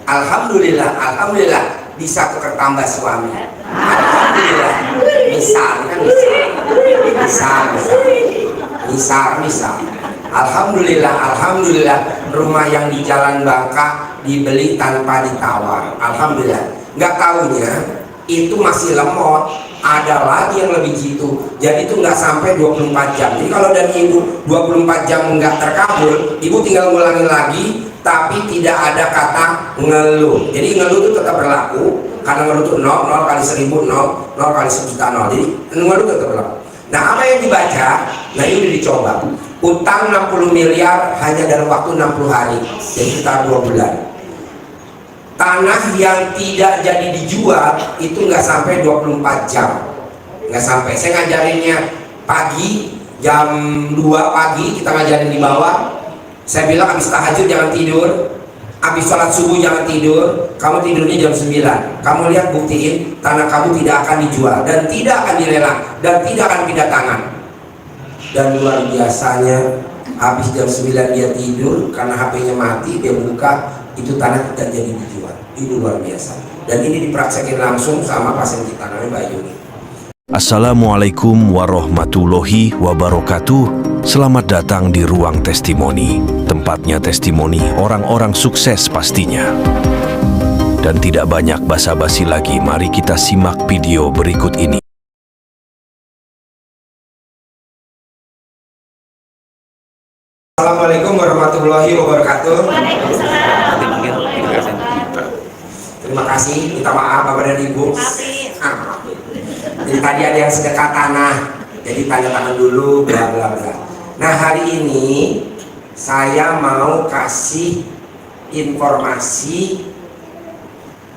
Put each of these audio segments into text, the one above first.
Alhamdulillah, alhamdulillah bisa tukar tambah suami. Alhamdulillah. Misal. Alhamdulillah, alhamdulillah rumah yang di Jalan Bangka dibeli tanpa ditawar. Alhamdulillah. Nggak tahunya itu masih lemot, ada lagi yang lebih jitu. Jadi itu nggak sampai 24 jam. Jadi kalau dari ibu 24 jam nggak terkabul, ibu tinggal ngulangin lagi, tapi tidak ada kata ngeluh. Jadi ngeluh itu tetap berlaku, karena ngeluh itu 0 kali 1000, 0 kali 1.000.000. Jadi ngeluh tetap berlaku. Nah, apa yang dibaca? Nah, ini udah dicoba. Utang 60 miliar hanya dalam waktu 60 hari, jadi sekitar 2 bulan. Tanah yang tidak jadi dijual itu nggak sampai 24 jam, nggak sampai. Saya ngajarinnya pagi jam 2 pagi, kita ngajarin di bawah. Saya bilang habis tahajud jangan tidur, habis sholat subuh jangan tidur, kamu tidurnya jam 9. Kamu lihat, buktiin tanah kamu tidak akan dijual dan tidak akan dilelang dan tidak akan pindah tangan. Dan luar biasanya habis jam 9 dia tidur karena HP-nya mati, dia buka, itu tanah tidak jadi dijual. Ini luar biasa. Dan ini dipraksekin langsung sama pasien kita, namanya Mbak Yuni. Assalamualaikum warahmatullahi wabarakatuh. Selamat datang di Ruang Testimoni. Tempatnya testimoni orang-orang sukses pastinya. Dan tidak banyak basa-basi lagi, mari kita simak video berikut ini. Assalamualaikum warahmatullahi wabarakatuh. Terima kasih, minta maaf Bapak dan Ibu. Jadi tadi ada yang sedekah tanah, jadi tanda tangan dulu, bla bla bla. Nah, hari ini saya mau kasih informasi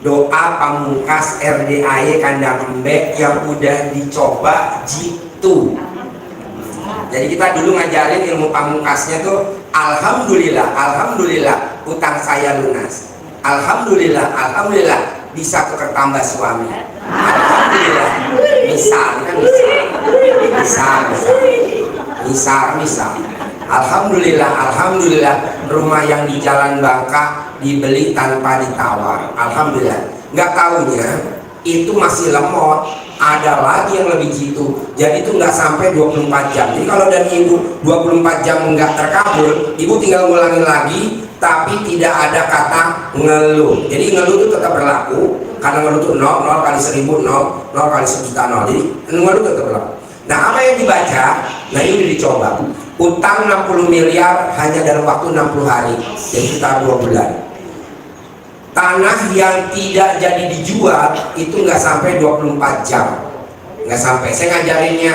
doa pamungkas RDAY Kandang Embek yang udah dicoba jitu. Jadi kita dulu ngajarin ilmu pamungkasnya tuh alhamdulillah, alhamdulillah utang saya lunas. Alhamdulillah, alhamdulillah bisa tukar tambah suami. Alhamdulillah. Misal. Alhamdulillah, alhamdulillah rumah yang di Jalan Bangka dibeli tanpa ditawar. Alhamdulillah. Nggak tahunya itu masih lemot, ada lagi yang lebih jitu. Jadi itu nggak sampai 24 jam. Jadi kalau dari ibu 24 jam nggak terkabul, ibu tinggal ngulangin lagi, tapi tidak ada kata ngeluh. Jadi ngeluh itu tetap berlaku, karena ngeluh itu 0 kali 1000, 0 kali 1.000.000. Jadi ngeluh tetap berlaku. Nah, apa yang dibaca? Nah, ini udah dicoba. Utang 60 miliar hanya dalam waktu 60 hari, jadi sekitar 2 bulan. Tanah yang tidak jadi dijual itu nggak sampai 24 jam, nggak sampai. Saya ngajarinnya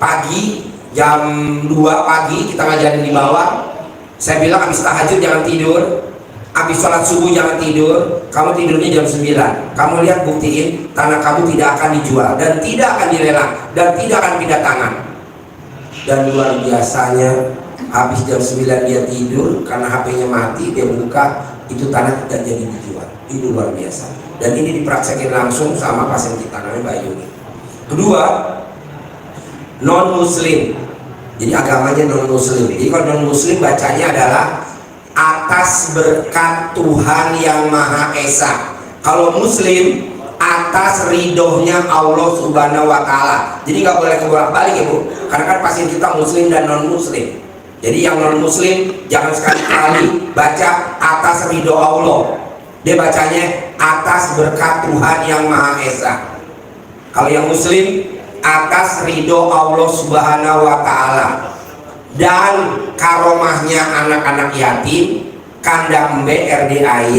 pagi jam 2 pagi, kita ngajarin di bawah. Saya bilang habis tahajud jangan tidur, habis sholat subuh jangan tidur, kamu tidurnya jam 9. Kamu lihat, buktiin tanah kamu tidak akan dijual dan tidak akan dilelang dan tidak akan pindah tangan. Dan luar biasanya habis jam 9 dia tidur karena HP-nya mati, dia buka, itu tanah tidak jadi dijual. Ini luar biasa. Dan ini dipraksekin langsung sama pasien kita, namanya Mbak Yuni. Kedua, non muslim. Jadi agamanya non muslim. Jadi kalau non muslim bacanya adalah atas berkat Tuhan yang Maha Esa. Kalau muslim atas ridhonya Allah Subhanahu wa Ta'ala. Jadi nggak boleh kebolak-balik ya Bu, karena kan pasien kita muslim dan non muslim. Jadi yang non muslim jangan sekali-kali baca atas ridho Allah, dia bacanya atas berkat Tuhan yang Maha Esa. Kalau yang muslim atas ridho Allah Subhanahu wa Ta'ala dan karomahnya anak-anak yatim Kandang Embek RDAY.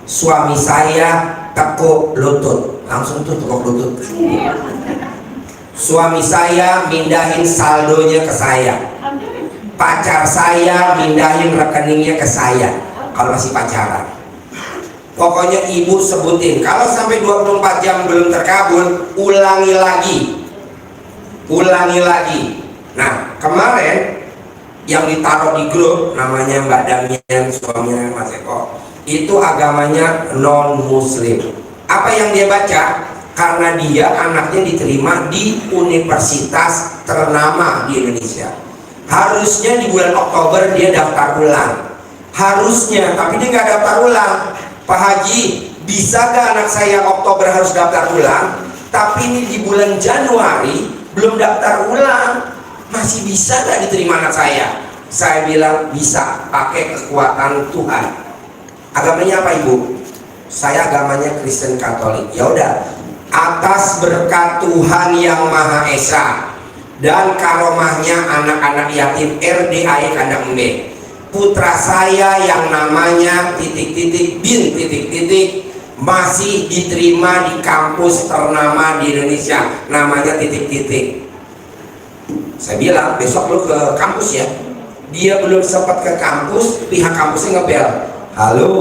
Suami saya tekuk lutut, langsung tuh tekuk lutut. Suami saya mindahin saldonya ke saya, pacar saya mindahin rekeningnya ke saya kalau masih pacaran. Pokoknya ibu sebutin, kalau sampai 24 jam belum terkabul, ulangi lagi. Nah, kemarin yang ditaruh di grup namanya Mbak Damian, suaminya Mas Eko, itu agamanya non muslim. Apa yang dia baca? Karena dia anaknya diterima di universitas ternama di Indonesia. Harusnya di bulan Oktober dia daftar ulang, harusnya, tapi dia nggak daftar ulang. Pak Haji, bisa gak anak saya Oktober harus daftar ulang, tapi ini di bulan Januari belum daftar ulang, masih bisa gak diterima anak saya? Saya bilang bisa, pakai kekuatan Tuhan. Agamanya apa ibu? Saya agamanya Kristen Katolik. Ya udah, atas berkat Tuhan yang Maha Esa dan karomahnya anak-anak yatim RDAI Kandang Embe, putra saya yang namanya titik-titik bin titik-titik masih diterima di kampus ternama di Indonesia, namanya titik-titik. Saya bilang besok lu ke kampus ya. Dia belum sempat ke kampus, pihak kampusnya ngebel, halo,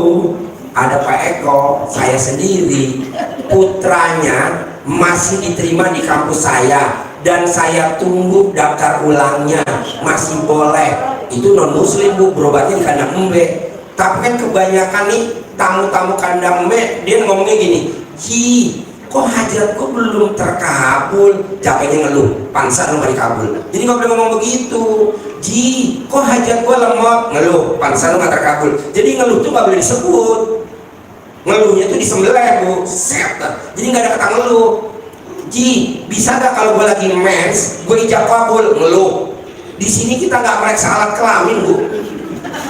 ada Pak Eko, saya sendiri, putranya masih diterima di kampus saya dan saya tunggu daftar ulangnya, masih boleh. Itu non muslim bu, berobatnya di Kandang Embe. Tapi kan kebanyakan nih tamu-tamu Kandang Embe, dia ngomongnya gini, hi, kok hajatku belum terkabul, capeknya ngeluh, pansa lu gak dikabul. Jadi nggak boleh ngomong begitu. Ji, kok hajat gua lemot, ngeluh, pansa lu gak terkabul. Jadi ngeluh tuh gak boleh disebut. Ngeluhnya tuh disembelih bu, set. Jadi nggak ada kata ngeluh. Ji, bisa gak kalau gua lagi mens, gua ijab kabul, ngeluh. Di sini kita nggak meriksa alat kelamin bu,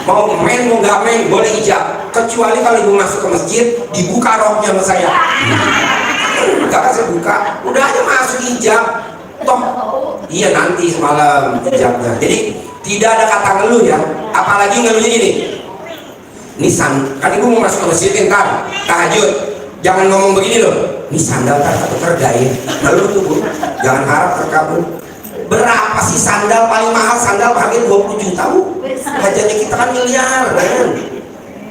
mau men mau nggak men boleh ijab, kecuali kalau ibu masuk ke masjid dibuka roknya sama saya, nggak kan saya buka, udah aja masuk ijab, toh iya nanti semalam ijabnya. Jadi tidak ada kata ngeluh ya, apalagi ngeluhnya gini, nisan kan ibu mau masuk ke masjid ntar tahajud, jangan ngomong begini loh, ini sandal tak satu kerjain, ngeluh tuh bu, jangan harap terkabul. Berapa sih sandal paling mahal? Sandal harganya 20 juta bu, hajatnya kita kan miliaran,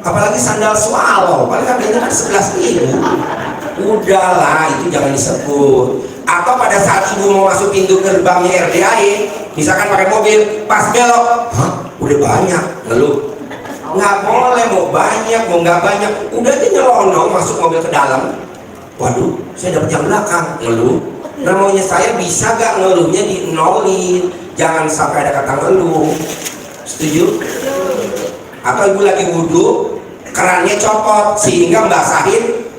apalagi sandal swallow paling harganya kan 11.000. Udahlah, itu jangan disebut. Atau pada saat ibu mau masuk pintu gerbangnya RDAI, misalkan pakai mobil, pas belok, hah udah banyak, ngeluh. Nggak boleh, mau banyak mau nggak banyak, udah aja nyelonong masuk mobil ke dalam, waduh saya dapat yang belakang, ngeluh. Nah maunya saya bisa gak ngeluhnya di nolin, jangan sampai ada kata ngeluh. Setuju? Atau ibu lagi wudhu, kerannya copot sehingga basahin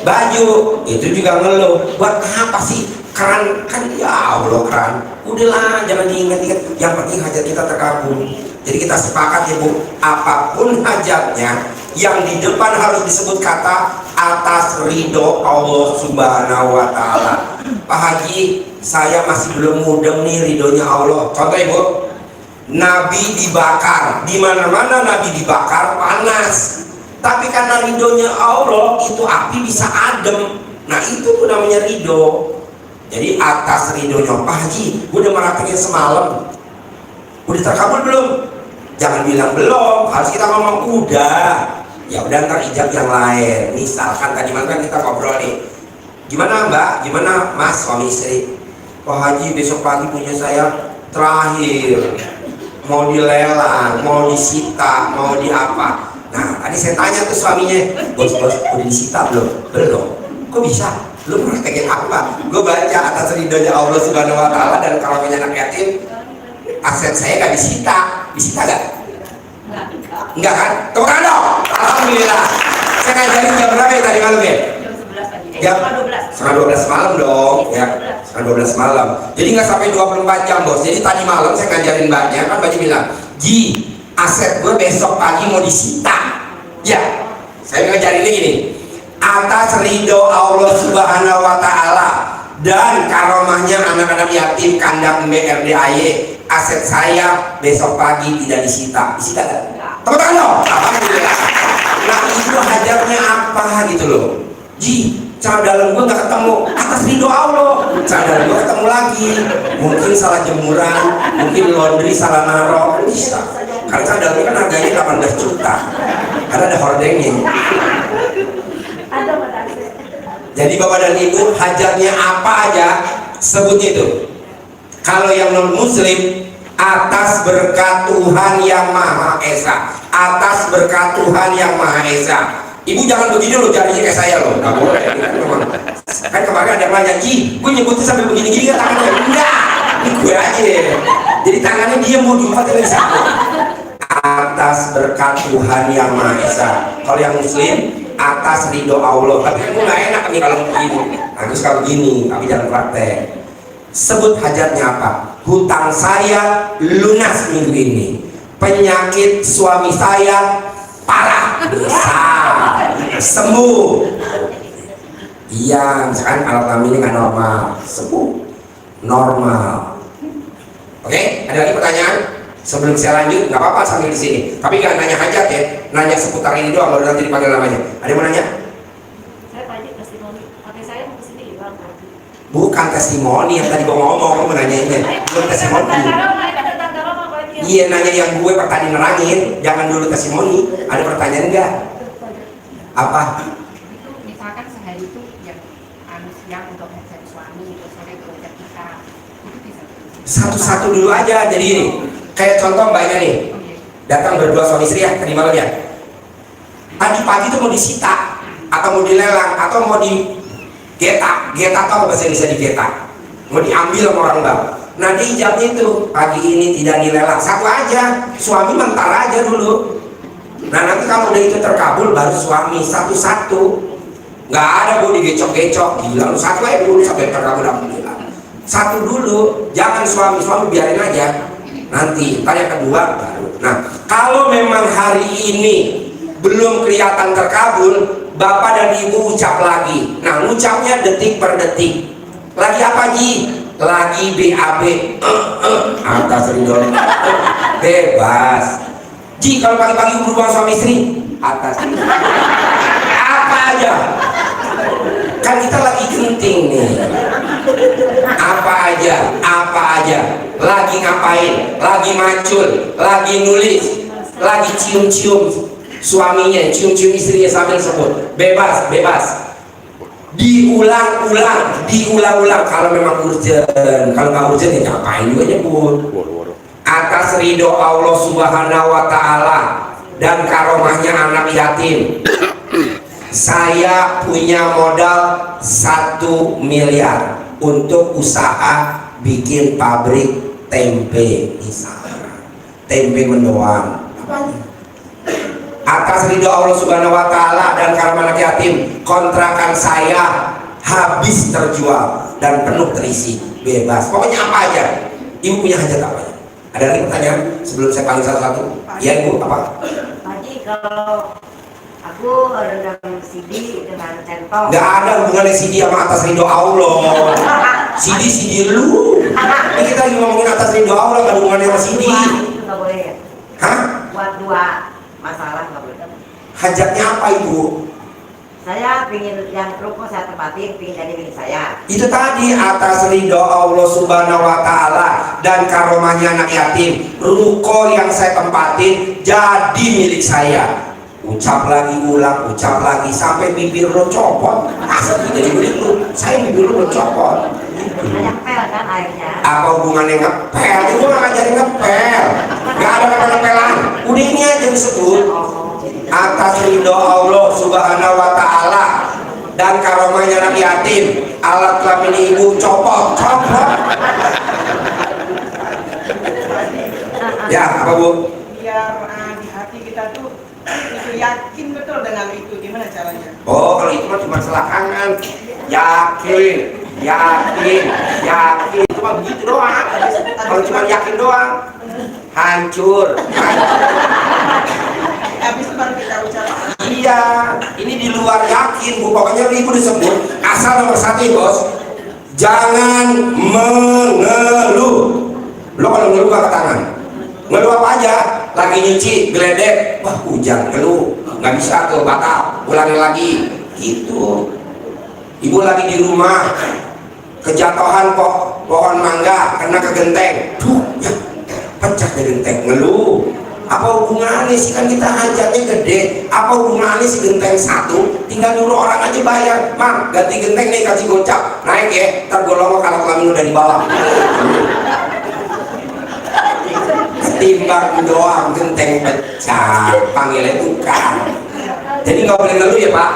baju, itu juga ngeluh. Buat apa sih keran? Kan ya Allah keran, udahlah jangan diingat-ingat, yang penting hajat kita terkabul. Jadi kita sepakat ya bu, apapun hajatnya yang di depan harus disebut kata atas ridho Allah Subhanahu wa Ta'ala. Pak Haji, saya masih belum mudeng nih ridhonya Allah. Contoh ibu, Nabi dibakar, di mana-mana Nabi dibakar panas. Tapi karena ridhonya Allah itu api bisa adem. Nah itu pun namanya ridho. Jadi atas ridhonya Pak Haji, gue udah merapikan semalam. Udah terkabul belum? Jangan bilang belum, harus kita ngomong udah. Ya udah ntar ijab yang lain. Misalkan tadi malam kan kita ngobrol nih, gimana mbak, gimana mas suami istri, Pak Haji besok pagi punya saya terakhir, mau dilelang, mau disita, mau di apa. Nah tadi saya tanya tuh suaminya, bos udah disita belum? Belum. Kok bisa? Lu praktekin apa? Gue baca atas ridhonya Allah Subhanahu wa Ta'ala dan kalau punya anak yatim, aset saya gak disita. Disita gak? Enggak kan? Tepuk tangan dong. Alhamdulillah. Saya ngajarin jam berapa ya tadi malam ya? Jam 12. Setengah 12 malam dong ya. Setengah 12 malam. Jadi nggak sampai 24 jam bos. Jadi tadi malam saya ngajarin mbaknya, kan mbaknya bilang, Ji, aset gue besok pagi mau disita. Ya, saya ngajarin gini, atas ridho Allah Subhanahu wa Ta'ala dan karomahnya anak-anak yatim Kandang Embe RDAY, aset saya besok pagi tidak disita. Disita gak? Tepuk tangan dong. Alhamdulillah. Nah itu hajatnya apa gitu loh. Ji, cara dalam gue gak ketemu, atas ridho Allah. Cara dalam gue ketemu lagi, mungkin salah jemuran, mungkin laundry salah naro, bisa. Karena cara dalam kan harganya 18 juta, karena ada hordengnya. Jadi bapak dan ibu, hajatnya apa aja sebutnya itu. Kalau yang non muslim, atas berkat Tuhan yang Maha Esa, atas berkat Tuhan yang Maha Esa. Ibu jangan begini loh, jadinya kayak saya loh, nggak boleh. Kan kemarin ada yang nanya, Ji, gue nyebutnya sampai begini-gini nggak tangannya? Enggak, ini gue aja. Jadi tangannya dia mau diumpatin lagi satu. Atas berkat Tuhan yang Maha Esa. Kalau yang muslim, atas ridho Allah. Tapi kan gue gak enak nih kalau begini. Nah terus kalau begini, tapi jangan praktek. Sebut hajatnya apa? Hutang saya lunas minggu ini, penyakit suami saya parah, bisa sembuh. Iya, misalkan alat kelaminnya nggak normal, sembuh normal. Oke, ada lagi pertanyaan? Sebelum saya lanjut, nggak apa-apa sambil di sini. Tapi nggak nanya hajat ya, nanya seputar ini doang, baru nanti dipanggil namanya. Ada yang mau nanya? Saya Pak Haji testimoni, pakai saya mau kesini juga Pak Haji. Bukan testimoni yang tadi gue ngomong, kamu nanyainnya. Bukan testimoni. Iya, nanya yang gue tadi nerangin, jangan dulu testimoni. Ada pertanyaan nggak? Apa? Itu misalkan sehari itu yang siang untuk ngecek suami, terus sore untuk ngecek kita, itu bisa. Satu-satu dulu aja. Jadi ini, kayak contoh mbaknya nih, datang berdua suami istri ya, tadi malam ya. Tadi pagi itu mau disita, atau mau dilelang, atau mau di geta tau bahasa Indonesia di geta, mau diambil sama orang bang. Nah dijawabnya itu pagi ini tidak dilelang, satu aja, suami mentar aja dulu. Nah nanti kalau udah itu terkabul baru suami satu-satu, nggak ada gue digecok-gecok, gila lu satu aja dulu sampai terkabul. Alhamdulillah, satu dulu, jangan suami biarin aja, nanti yang kedua baru. Nah kalau memang hari ini belum kelihatan terkabul, bapak dan ibu ucap lagi. Nah ucapnya detik per detik. Lagi apa Ji? Lagi BAB, atas ridho bebas. Ji kalau pagi-pagi berhubungan suami istri, atas apa aja. Kan kita lagi genting nih. Apa aja. Lagi ngapain? Lagi macul, lagi nulis, lagi cium-cium suaminya, cium-cium istrinya sambil sebut. Bebas. Diulang-ulang. Kalau memang urgent, kalau nggak urgent ya ngapain juga nyebut. Atas ridho Allah Subhanahu wa Ta'ala dan karomahnya anak yatim, saya punya modal 1 miliar untuk usaha bikin pabrik tempe, misalnya tempe mendoan. Atas ridho Allah Subhanahu wa Ta'ala dan karomah anak yatim, kontrakan saya habis terjual dan penuh terisi, bebas. Pokoknya apa aja. Ibu punya hajat apa aja? Ada lagi pertanyaan sebelum saya panggil satu-satu? Ya Ibu, apa? Pak Haji, kalau aku rendam CD dengan centong. Nggak ada hubungannya CD sama atas ridho Allah. CD lu. Ini kita lagi ngomongin atas ridho Allah, nggak ada hubungannya sama CD. Itu nggak boleh ya? Hah? Buat 2 masalah nggak boleh. Hajatnya apa Ibu? Saya pingin yang ruko saya tempatin, pingin jadi milik saya. Itu tadi atas ridho Allah Subhanahu wa Ta'ala dan karomahnya anak yatim, ruko yang saya tempatin jadi milik saya. Ucap lagi, ulang, ucap lagi sampai bibir lo copot. Asal jadi milik lu, saya bibir lo copot. Banyak pel kan airnya. Apa hubungannya ngepel? Itu nggak ngajarin ngepel. Nggak ada kata ngepelan. Udah ini aja disebut. Atas ridho Allah Subhanahu wa Ta'ala dan karomahnya anak yatim, alat kelamin ibu copot. Ya apa Bu? Biar di hati kita tuh itu yakin betul dengan itu, gimana caranya? Oh kalau itu mah cuma selakangan. Yakin itu mah begitu doang. Kalau cuma yakin doang hancur. Habis itu baru kita ucapkan. Iya, ini di luar yakin Bu. Pokoknya ibu disebut asal nomor 1 bos, jangan mengeluh. Lo kalau ngeluh gak ke tangan, ngeluh apa aja? Lagi nyuci geledek, wah hujan, ngeluh, nggak bisa tuh, batal, ulangi lagi gitu. Ibu lagi di rumah kejatuhan pohon mangga kena ke genteng, tuh ya pecah dari genteng, ngeluh. Apa hubungannya sih, kan kita hajatnya gede. Apa hubungannya sih genteng 1? Tinggal dulu orang aja bayar. Mang, ganti genteng nih, kasih gocap. Naik ya, ntar gue lomok kalau kelamin udah di bawah. Ketimbang doang genteng pecah, panggilnya tukang. Jadi nggak boleh ngeluh ya Pak.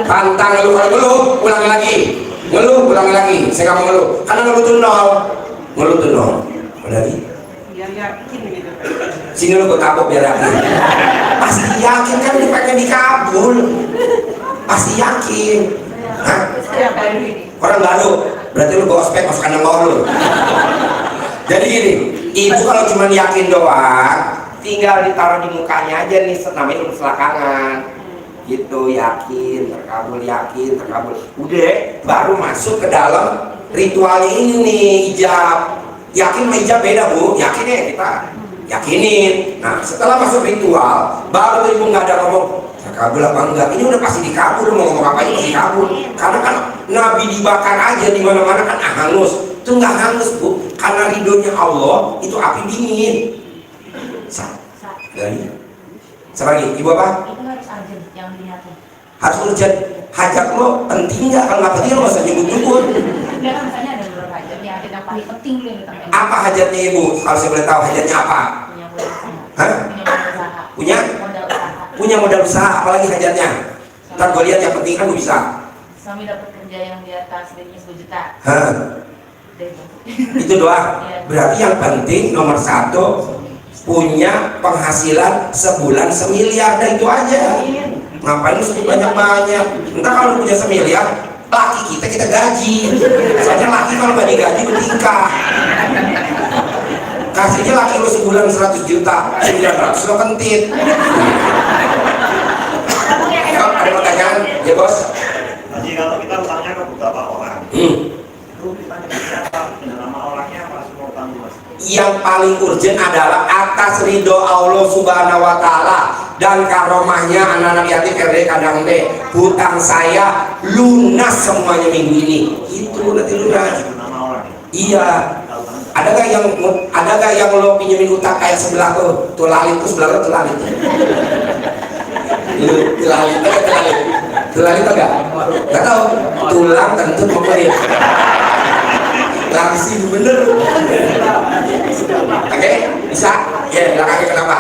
Pantang ngeluh, kalau ngeluh, ulangi lagi. Ngeluh, ulangi lagi. Saya nggak mau ngeluh, karena ngeluh tuh nol. Ngeluh tuh nol. Udah lagi. Biar yakin gitu. Sini lu gue tabok biar yakin. Pasti yakin kan dipakai dikabul. Pasti yakin. Hah? Saya baru ini. Orang baru. Berarti lu bawa ospek masuk kandang bawah lu. Jadi gini, ibu kalau cuma yakin doang, tinggal ditaruh di mukanya aja nih, namanya udah belakangan. Gitu, yakin, terkabul. Udah, baru masuk ke dalam ritualnya ini nih, ijab. Yakin sama ijab beda bu, yakin ya kita yakinin. Nah setelah masuk ritual, baru ibu nggak ada ngomong terkabul apa enggak. Ini udah pasti dikabul, mau ngomong apa aja pasti dikabul. Karena kan Nabi dibakar aja di mana-mana kan hangus. Itu nggak hangus bu, karena ridhonya Allah itu api dingin. Dari siapa lagi? Ibu apa? Itu harus urgent yang dilihatin. Harus urgent. Hajat lo penting nggak? Kalau nggak penting lo nggak usah nyebut-nyebut. Enggak kan misalnya ada beberapa hajat yang paling penting dulu yang ditanya. Apa hajatnya ibu? Kalau saya boleh tahu hajatnya apa? Punya modal usaha. Hah? Punya modal usaha. Punya? Modal usaha. Punya modal usaha, apalagi hajatnya? Ntar gue lihat yang penting kan gue bisa. Suami dapat kerja yang di atas gajinya 10 juta. Hah? Udah itu. Itu doang. Berarti yang penting nomor satu punya penghasilan sebulan 1 miliar, dan itu aja. Ngapain lu sebut banyak-banyak? Entah kalau lu punya 1 miliar, laki kita gaji. Soalnya laki kalau gak digaji bertingkah. Kasihnya laki lu sebulan 100 juta, 900 lo kentit. Ada pertanyaan? Ya bos? Haji, kalau kita utangnya ke beberapa orang, itu kita nyebut siapa? Nama orangnya apa? Semua utang mas? Yang paling urgent adalah atas ridho Allah Subhanahu wa Ta'ala dan karomahnya anak-anak yatim RD Kadang B, hutang saya lunas semuanya minggu ini. Itu nanti lunas. Nama orang. Iya. Ada gak yang lo pinjemin utang kayak sebelah tuh lalit tuh, sebelah tuh lalit. Tuh lalit agak? Gak tau. Tulang kentut mempelit. Langsing bener. Oke, bisa? Ya, belakangnya kenapa?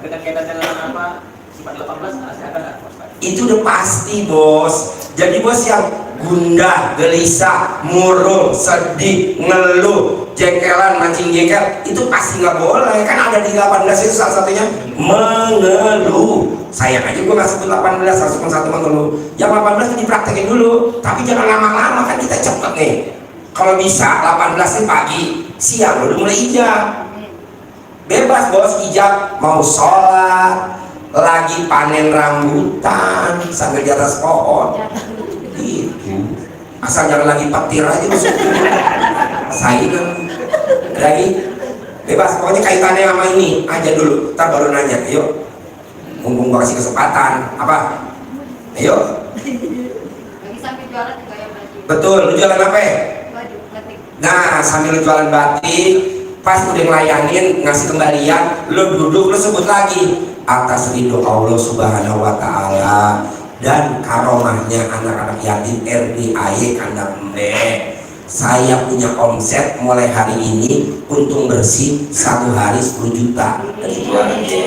Dengan kaitan dengan apa sifat 18 nasihatkan nggak? Itu udah pasti bos. Jadi bos yang gundah, gelisah, murung, sedih, ngeluh, jengkelan, mancing jengkel, itu pasti nggak boleh. Kan ada di 18 itu salah satunya mengeluh. Sayang aja gue nggak sebut 18, harus sebut satu mengeluh. Yang 18 itu dipraktekin dulu, tapi jangan lama-lama, kan kita cepet nih. Kalau bisa 18 ini pagi, siang udah mulai ijab. Bebas bos, ijab mau sholat, lagi panen rambutan sambil di atas pohon. Gitu. Asal jangan lagi petir aja masuk. Saingan. Lagi bebas, pokoknya kaitannya sama ini aja dulu. Ntar baru nanya, ayo. Mumpung gua kasih kesempatan, apa? Ayo. Lagi sambil jualan juga ya berarti. Betul, lu jualan apa? Baju, batik. Nah, sambil lu jualan batik, pas udah ngelayanin, ngasih kembalian, lu duduk, lu sebut lagi atas ridho Allah Subhanahu wa Ta'ala dan karomahnya anak-anak yatim RDAY Kandang Embe. Saya punya omset mulai hari ini untung bersih 1 hari 10 juta. Dan itu aja.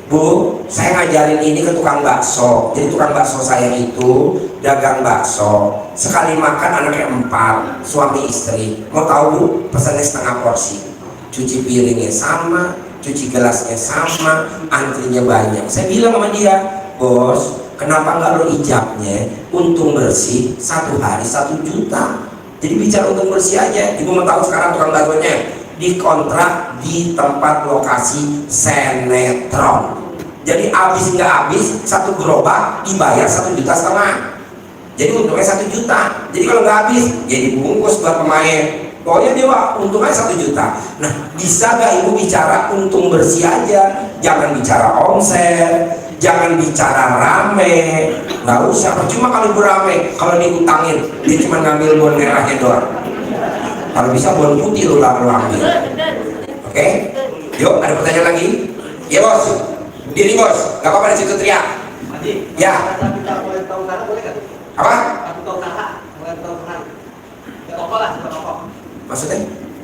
Bu, saya ngajarin ini ke tukang bakso. Jadi tukang bakso saya itu dagang bakso. Sekali makan anaknya 4, suami istri. Mau tahu bu, pesannya setengah porsi. Cuci piringnya sama, cuci gelasnya sama, antrinya banyak. Saya bilang sama dia, bos, kenapa nggak lo ijabnya untung bersih 1 hari 1 juta? Jadi bicara untung bersih aja. Ibu mau tahu sekarang tukang baksonya dikontrak di tempat lokasi sinetron. Jadi habis nggak habis 1 gerobak dibayar 1,5 juta. Jadi untungnya 1 juta. Jadi kalau nggak habis, ya dibungkus buat pemain. Pokoknya dia untungnya 1 juta. Nah, bisa nggak ibu bicara untung bersih aja? Jangan bicara omset, jangan bicara rame. Nggak usah. Cuma kalau ibu rame, kalau diutangin, dia cuma ngambil bon merahnya doang. Kalau bisa bon putih lu ambil. Oke? Yuk, ada pertanyaan lagi? Ya bos. Diri bos, nggak apa-apa di situ teriak. Haji, Ya. kalau kita boleh tahu sana boleh nggak? Apa? Aku tahu sana, boleh tahu sana. Ya tokoh lah, kita tokoh. Maksudnya?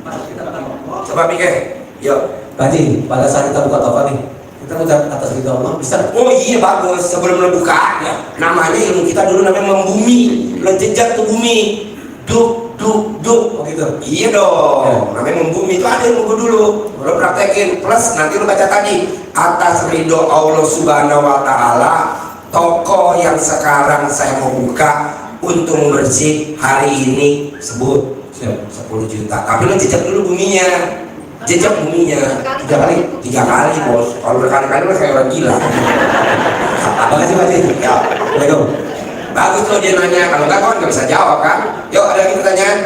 Masuk kita ke tokoh. Coba pikir. Yuk. Pak Haji, pada saat kita buka toko nih, kita ucap atas ridho Allah, bisa nggak? Oh iya bagus. Sebelum lo buka, ya, namanya ilmu kita dulu namanya membumi. Lo jejak tuh bumi. duk duk duk. Oh gitu. Iya dong, namanya membumi itu ada yang nunggu dulu. Lo praktekin, plus nanti lo baca tadi atas ridho Allah Subhanahu Wa Taala. Toko yang sekarang saya mau buka untung bersih hari ini sebut 10 juta. Tapi lo jejak dulu buminya, jejak buminya 3 kali, 3 kali bos. Kalau berkali-kali lo kayak orang gila. Apa sih Pak Haji? Ya, Assalamualaikum. bagus tuh dia nanya. Kalau enggak kan nggak bisa jawab kan? Yuk ada lagi pertanyaan?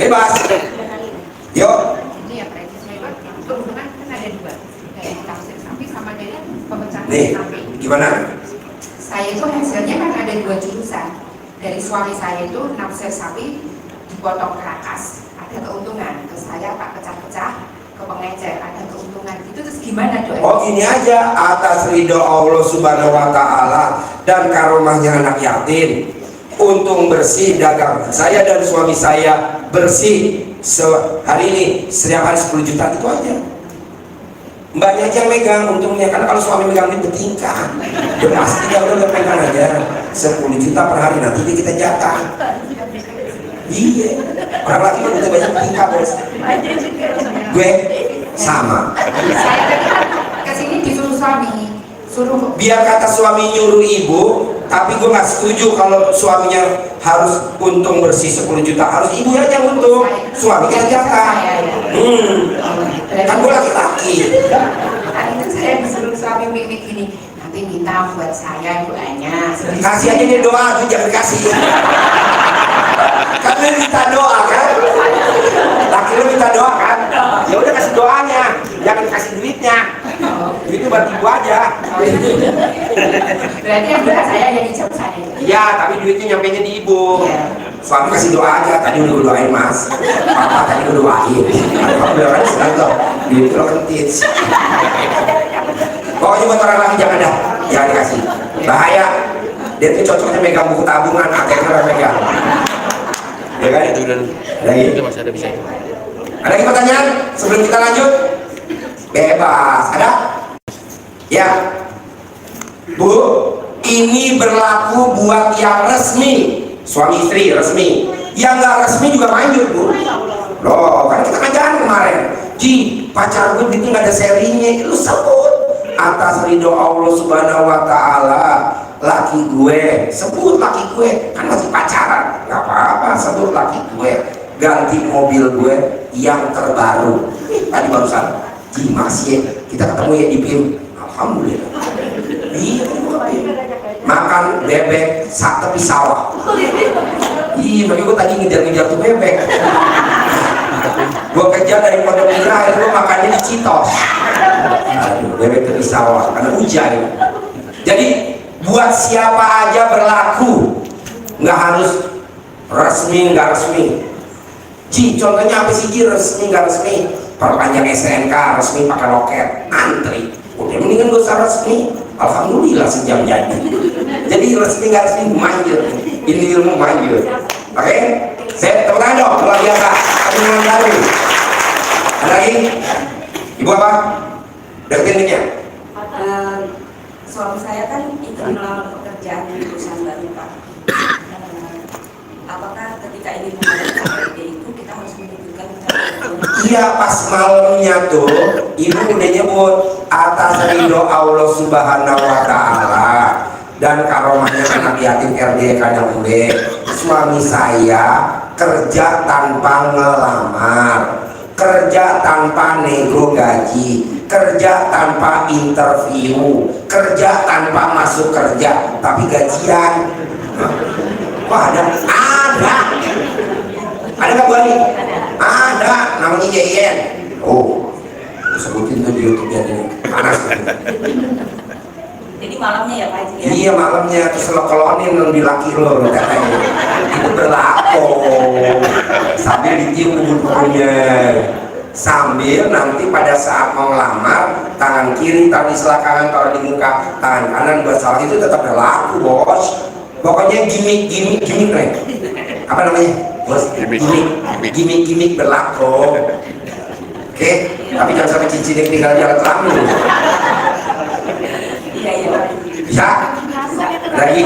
Bebas. Yuk. Ini ya Pak Haji, saya keuntungan kan ada dua, dari tafsir sapi sama dari pemecahan Nih, sapi. gimana? Saya itu hasilnya kan ada 2 jurusan. Dari suami saya itu nafsir sapi dipotong ke atas, ada keuntungan. Ke saya Pak pecah-pecah, ke pengecer ada keuntungan. Itu terus gimana doa? Oh gini aja, atas ridho Allah Subhanahu Wa Taala dan karomahnya anak yatim, untung bersih dagang saya dan suami saya bersih hari ini setiap hari 10 juta itu aja. Mbaknya aja yang megang untungnya, karena kalau suami megang ini bertingkah, udah pasti dia udah pegang aja 10 juta per hari, nanti dia kita jatah. Iya, orang laki kan udah banyak bertingkah bos. Gue sama. Saya tadi kan kesini disuruh suami, suruh Biar kata suami nyuruh ibu, tapi gue nggak setuju kalau suaminya harus untung bersih 10 juta, harus ibu aja yang untung, suami kita jatah. Kan gue laki-laki. Nah, itu saya disuruh suami mikir gini, nanti minta buat saya doanya. Kasih aja dia doa, tuh jangan kasih. Kan lu minta doa kan? Laki lu minta doa kan? Ya udah kasih doanya, jangan kasih duitnya. Duitnya buat ibu aja. Berarti yang doa saya yang dijawab saya. Iya, tapi duitnya nyampenya di ibu. Suami kasih doa aja, tadi udah gue doain mas. Papa tadi gue doain. Papa bilang kan senang tuh, duit lo kentit. Pokoknya buat orang laki jangan dah, jangan dikasih. Bahaya. Dia tuh cocoknya megang buku tabungan, ATM orang megang. Ya kan? Lagi. Ada lagi pertanyaan sebelum kita lanjut? Bebas. Ada? Ya. Bu, ini berlaku buat yang resmi, suami istri resmi. Yang nggak resmi juga manjur bu. Loh, kan kita kan kemarin. Ji, pacar gue itu nggak ada serinya, lu sebut atas ridho Allah Subhanahu Wa Taala. Laki gue, sebut laki gue, kan masih pacaran, nggak apa-apa, sebut laki gue, ganti mobil gue yang terbaru. Tadi barusan, Ji masih kita ketemu ya di PIM, alhamdulillah. Iya, makan bebek tepi sawah. Iya, bagi gue tadi ngejar-ngejar tuh bebek. Gue kejar dari Pondok Indah, akhirnya gue makannya di Citos. Aduh, bebek tepi sawah, karena hujan. Jadi buat siapa aja berlaku, nggak harus resmi nggak resmi. Ji, contohnya apa sih Ji, resmi nggak resmi? Perpanjang SNK resmi pakai loket, antri. Udah mendingan gak usah resmi, alhamdulillah sejam jadi. Jadi resmi nggak resmi manjur, ini ilmu manjur. Oke, saya tepuk tangan dong, luar biasa. Kami baru. Ada lagi? Ibu apa? Deketin mic-nya. Suami saya kan ikut melamar pekerjaan di perusahaan baru Pak. Apakah ketika ini mengalami ide itu kita harus menunjukkan Iya, pas malamnya tuh ibu udah nyebut atas ridho Allah Subhanahu Wa Taala dan karomahnya anak yatim RD Kandang Mude, suami saya kerja tanpa ngelamar, kerja tanpa nego gaji, kerja tanpa interview, kerja tanpa masuk kerja, tapi gajian. Wah, ada nggak Bu Ani? Ada, namanya Yeyen. Oh, sebutin tuh di YouTube ya, ini panas. Jadi malamnya ya Pak Haji ya? Iya malamnya, terus lo kolonin di laki lo katanya. Itu berlaku sambil ditiup kubu-kubunya, sambil nanti pada saat mau lamar tangan kiri taruh di selangkangan, taruh di muka, tangan kanan buat salah, itu tetap berlaku bos. Pokoknya gimmick nih. Apa namanya bos? Gimmick berlaku. Oke, tapi jangan sampai cincin tinggal jalan terang. Iya Pak. Bisa? Lagi.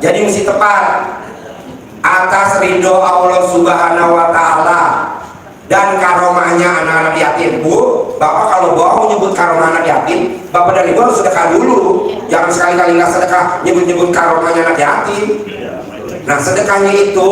Jadi mesti tepat. atas ridho Allah Subhanahu wa Ta'ala dan karomahnya anak-anak yatim. Bu, Bapak kalau mau nyebut karomah anak yatim, Bapak dan Ibu harus sedekah dulu. Jangan sekali-kali nggak sedekah nyebut-nyebut karomahnya anak yatim. Nah, sedekahnya itu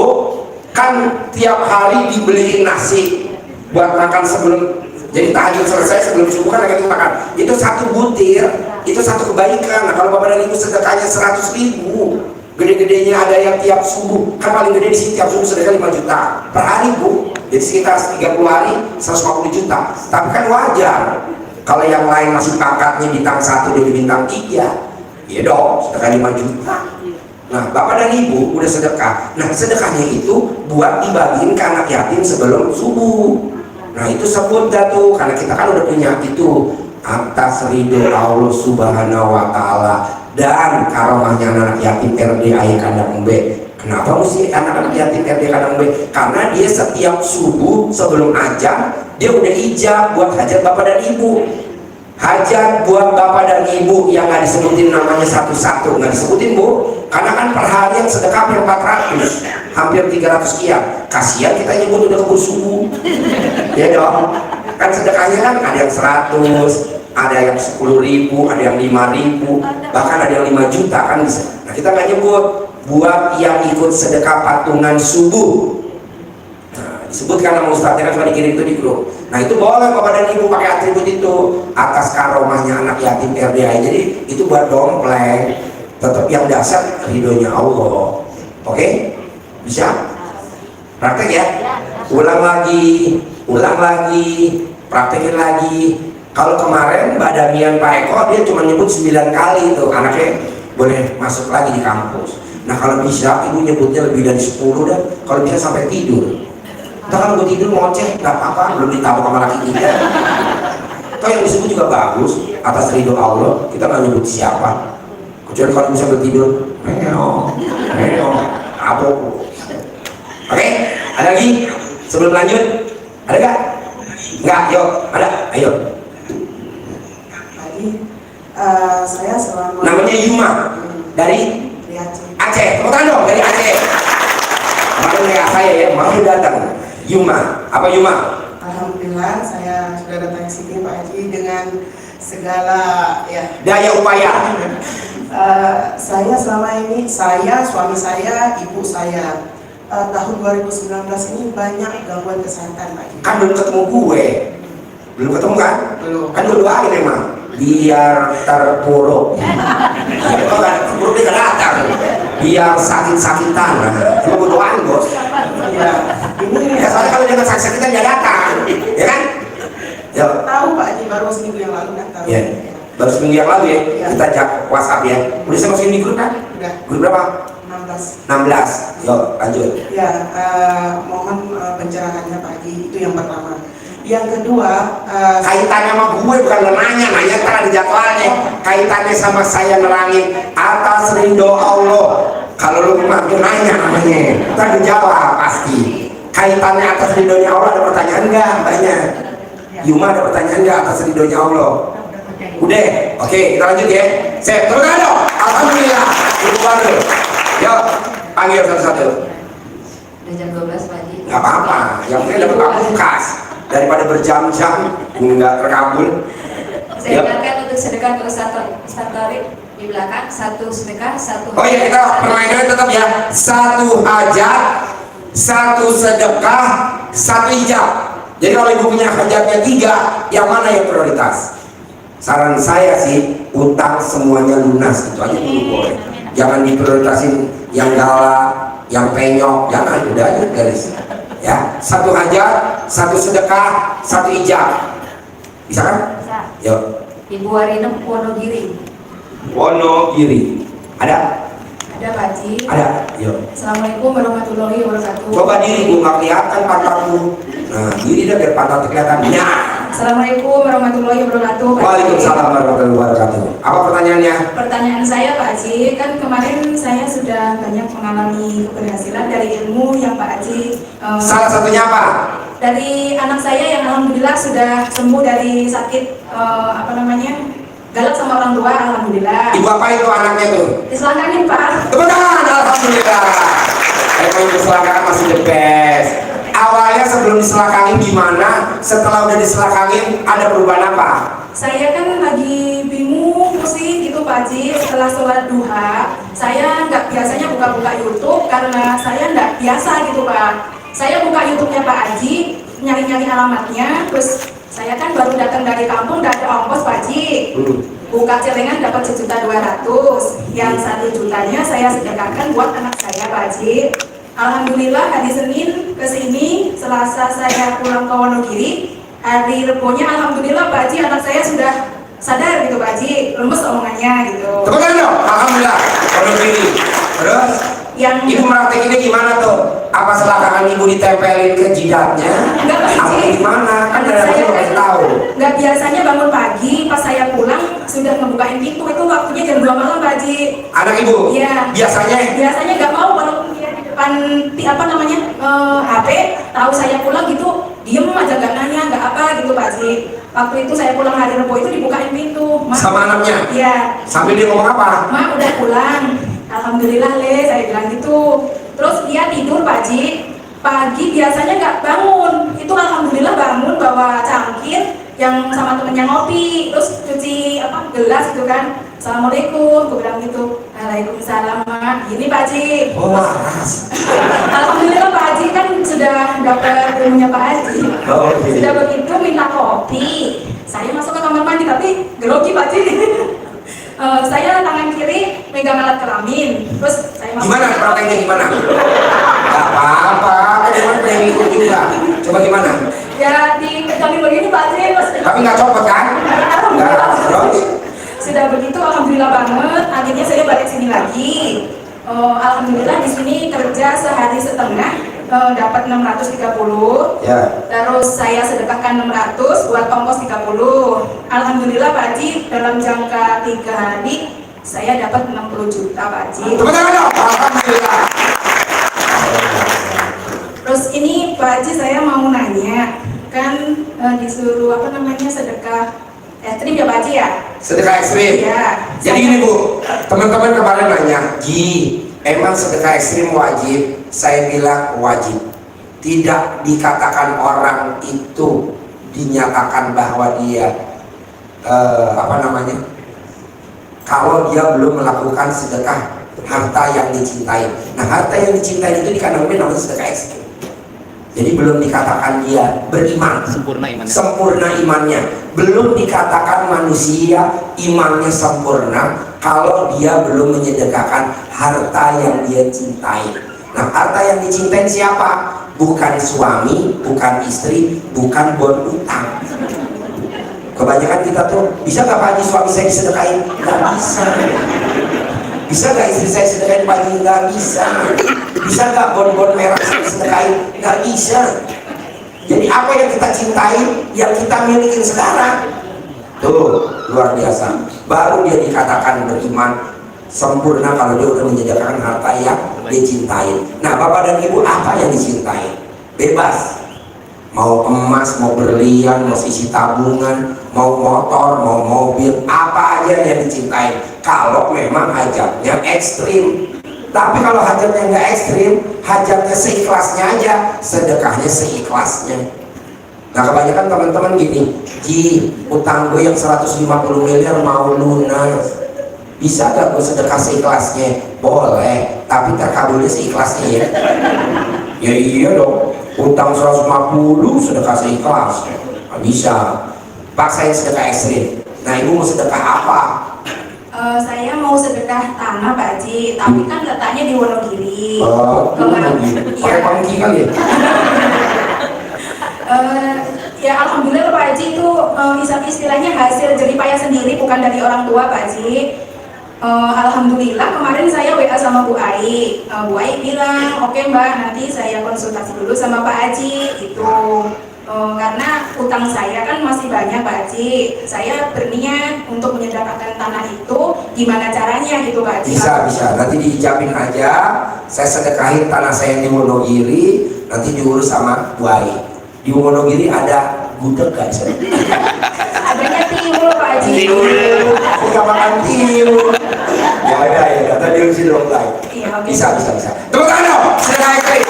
kan tiap hari dibeliin nasi buat makan sebelum, jadi tahajud selesai sebelum subuh kan lagi makan. Itu satu butir, itu satu kebaikan. Nah, kalau Bapak dan Ibu sedekahnya 100.000, gede-gedenya ada yang tiap subuh, kan paling gede di sini tiap subuh sedekah 5 juta per hari, Bu. Jadi sekitar 30 hari 150 juta. Tapi kan wajar kalau yang lain masih pangkatnya bintang 1 dia bintang 3. Iya dong, sedekah 5 juta. Nah, Bapak dan Ibu udah sedekah. Nah, sedekahnya itu buat dibagiin ke anak yatim sebelum subuh. Nah, itu sebut dah tuh, karena kita kan udah punya itu atas ridho Allah Subhanahu wa Ta'ala dan karomahnya anak yatim RDAI Kandang B. Kenapa mesti anak-anak yatim RDAI Kandang B? Karena dia setiap subuh sebelum azan dia udah ijab buat hajat Bapak dan Ibu. Hajat buat Bapak dan Ibu yang nggak disebutin namanya satu-satu, nggak disebutin, Bu, karena kan per hari yang sedekah hampir 400, hampir 300 sekian. Kasihan kita nyebut udah keburu subuh. Ya dong, kan sedekahnya kan ada yang 100, ada yang 10.000, ada yang 5.000, bahkan ada yang 5 juta kan bisa. Nah, kita nggak nyebut buat yang ikut sedekah patungan subuh. Nah, disebutkan nama ustadznya kan sudah dikirim itu di grup. Nah, itu boleh Bapak dan Ibu pakai atribut itu atas karomahnya anak yatim RDAI. Jadi itu buat dompleng, tetap yang dasar ridhonya Allah. Oke? Bisa? Praktek ya? Ulang lagi, praktekin lagi. Kalau kemarin Mbak Damian Pak Eko dia cuma nyebut 9 kali itu anaknya boleh masuk lagi di kampus. Nah, kalau bisa Ibu nyebutnya lebih dari 10 dah, kalau bisa sampai tidur. Ntar kalau gue tidur ngoceh, gak apa-apa, belum ditabok sama laki kita. Toh yang disebut juga bagus, atas ridho Allah, kita gak nyebut siapa. Kecuali kalau bisa bertidur, abok. Oke, ada lagi? Sebelum lanjut, ada gak? Enggak, yuk, ada, ayo. Saya selama Namanya Yuma, dari Aceh. Tepuk tangan dong, dari Aceh. Makanya kayak saya ya, mau datang. Yuma, apa Yuma? Alhamdulillah saya sudah datang ke sini Pak Haji dengan segala ya Daya upaya. saya selama ini, suami saya, ibu saya tahun 2019 ini banyak gangguan kesehatan Pak Haji. Kan belum ketemu gue, belum ketemu kan? Belum. Kan gue doain emang biar terpuruk. Kalau kan terpuruk dia nggak datang. Biar sakit-sakitan. Cuma gue doain bos. Ya, ini Ya soalnya kalau dia nggak sakit-sakitan dia datang, ya kan? Ya. tahu Pak Haji baru seminggu yang lalu kan tahu. Ya. Baru seminggu yang lalu ya, kita cek WhatsApp ya. Udah saya masukin di grup kan? Udah Grup berapa? 16. 16. Yuk lanjut. Ya, mohon pencerahannya Pak Haji, itu yang pertama. Yang kedua, Kaitannya sama gue bukan lo nanya ntar ada jadwalnya. Kaitannya sama saya nerangin atas ridho Allah. Kalau lu mampu nanya namanya, ntar dijawab pasti. Kaitannya atas ridhonya Allah ada pertanyaan enggak? Banyak. Yuma ada pertanyaan enggak atas ridhonya Allah? Udah, oke kita lanjut ya. Saya terus dong. Alhamdulillah. Itu baru. Yuk, panggil satu-satu. Udah jam 12 pagi. Gak apa-apa, yang penting dapat pamungkas daripada berjam-jam nggak terkabul. Saya Yuk. ingatkan untuk sedekah terus satu hari di belakang, satu sedekah, satu. Oh iya, kita permainannya tetap ya. Satu hajat, satu sedekah, satu ijab. Jadi kalau ibu punya hajatnya 3, yang mana yang prioritas? Saran saya sih, utang semuanya lunas, itu aja dulu boleh. Jangan diprioritasin yang galak, yang penyok, jangan, udah aja garis. Ya, satu hajat, satu sedekah, satu ijab. Bisa kan? Bisa. Yuk. Ibu Warinem Wonogiri. Wonogiri. Ada? Ada Pak Haji. Ada. Yuk. Assalamualaikum warahmatullahi wabarakatuh. Coba diri, gue nggak kelihatan pantatmu. Nah, diri dah biar pantat kelihatan. Nah. Assalamualaikum warahmatullahi wabarakatuh. Pak Haji. Waalaikumsalam warahmatullahi wabarakatuh. Apa pertanyaannya? Pertanyaan saya Pak Haji, kan kemarin saya sudah banyak mengalami keberhasilan dari ilmu yang Pak Haji Salah satunya apa? dari anak saya yang alhamdulillah sudah sembuh dari sakit galak sama orang tua, alhamdulillah. Ibu apa itu anaknya tuh? Diselangkanin Pak. Tepuk tangan, alhamdulillah. Emang keselakaran masih the best. Awalnya sebelum diselakangin gimana? Setelah udah diselakangin ada perubahan apa? Saya kan lagi bingung pusing gitu Pak Haji. Setelah sholat duha, saya nggak biasanya buka-buka YouTube karena saya nggak biasa gitu Pak. Saya buka YouTube-nya Pak Haji, nyari-nyari alamatnya, terus saya kan baru datang dari kampung, nggak ada ongkos Pak Haji. Buka celengan dapat 1.200.000, yang 1 jutanya saya sedekahkan buat anak saya Pak Haji. Alhamdulillah hari Senin ke sini, Selasa saya pulang ke Wonogiri. Hari Rebonya alhamdulillah Pak Haji anak saya sudah sadar gitu Pak Haji, lemes omongannya gitu. Tepuk tangan dong, alhamdulillah. Wonogiri. Terus Yang ibu praktekinnya gimana tuh? Apa selangkangan ibu ditempelin ke jidatnya? enggak Pak Apa Haji. gimana? Kan dari Saya aku nggak tahu. nggak biasanya bangun pagi, pas saya pulang sudah ngebukain pintu, itu waktunya jam 2 malam Pak Haji. Anak ibu? Iya. Biasanya Nggak mau walaupun dia di depan HP, tahu saya pulang gitu, diem aja nggak nanya, nggak apa gitu Pak Haji. Waktu itu saya pulang hari Rebo itu dibukain pintu. Ma, sama anaknya? iya. Sambil dia ngomong apa? Ma udah pulang. Alhamdulillah Le, saya bilang gitu. Terus dia tidur Pak Haji. Pagi biasanya nggak bangun. Itu alhamdulillah bangun bawa cangkir yang sama temennya ngopi, terus cuci gelas gitu kan. Assalamualaikum, gue bilang gitu. Waalaikumsalam, Ma. Gini Pak Haji. Oh, waras. Alhamdulillah Pak Haji kan sudah dapat ilmunya Pak Haji. Oh, oke. Sudah begitu minta kopi. Saya masuk ke kamar mandi tapi grogi Pak Haji. Saya tangan kiri megang alat kelamin. Terus saya masuk. Gimana prakteknya gimana? Gak apa-apa, kan cuma pengen ikut juga. Coba gimana? Ya dipegangin begini Pak Haji. Tapi nggak copot kan? Nggak. Terus? Sudah begitu alhamdulillah banget. Akhirnya saya balik sini lagi. Alhamdulillah di sini kerja sehari setengah. Dapat 630. Ya. Terus saya sedekahkan 600 buat ongkos 30. Alhamdulillah Pak Haji dalam jangka 3 hari saya dapat 60 juta Pak Haji. Tepuk tangan dong. Alhamdulillah. Terus ini Pak Haji saya mau nanya, kan disuruh sedekah ekstrim ya Pak Haji ya? Sedekah ekstrim. Iya. Jadi gini Bu, teman-teman kemarin nanya, emang sedekah ekstrim wajib? Saya bilang wajib. Tidak dikatakan orang itu dinyatakan bahwa dia kalau dia belum melakukan sedekah harta yang dicintai. Nah, harta yang dicintai itu dikandangkan namanya sedekah ekstrim. Jadi belum dikatakan dia beriman, sempurna imannya. Belum dikatakan manusia imannya sempurna kalau dia belum menyedekahkan harta yang dia cintai. Nah, harta yang dicintai siapa? Bukan suami, bukan istri, bukan bon utang. Kebanyakan kita tuh, bisa gak Pak Haji suami saya disedekain? Gak bisa. Bisa gak istri saya sedekain Pak Haji? Gak bisa. Bisa gak bon-bon merah saya sedekain? Gak bisa. Jadi apa yang kita cintai, yang kita milikin sekarang, tuh luar biasa. Baru dia dikatakan beriman sempurna kalau dia udah menyediakan harta yang dia cintai. Nah, Bapak dan Ibu, apa yang dicintai? Bebas. Mau emas, mau berlian, mau sisi tabungan, mau motor, mau mobil, apa aja yang dicintai. Kalau memang hajatnya ekstrim. Tapi kalau hajatnya nggak ekstrim, hajatnya seikhlasnya aja, sedekahnya seikhlasnya. Nah, kebanyakan teman-teman gini, utang gue yang 150 miliar mau lunas. Bisa gak gue sedekah seikhlasnya? Boleh, tapi terkabulnya seikhlasnya ya. Ya iya dong, utang 150 sedekah seikhlasnya. Gak bisa. Pak, saya sedekah ekstrim. Nah, Ibu mau sedekah apa? Saya mau sedekah tanah Pak Haji, tapi kan letaknya di Wonogiri. Pakai pangki kali ya? Ya alhamdulillah Pak Haji itu istilahnya hasil jeripaya sendiri, bukan dari orang tua Pak Haji. Alhamdulillah kemarin saya WA sama Bu Ai. Bu Ai bilang, oke Mbak, nanti saya konsultasi dulu sama Pak Haji itu. Karena utang saya kan masih banyak Pak Haji. Saya berniat untuk menyedekahkan tanah itu, gimana caranya gitu Pak Haji? Bisa. Nanti diijabin aja. Saya sedekahin tanah saya di Wonogiri, nanti diurus sama Bu Ai. Di Wonogiri ada gudeg gak sih? Adanya tiwul Pak Haji. Tiwul. Kita makan tiwul. Ya, tadi diurusin dong lagi. Iya, oke. Bisa. Tepuk tangan dong. silakan ekstrim.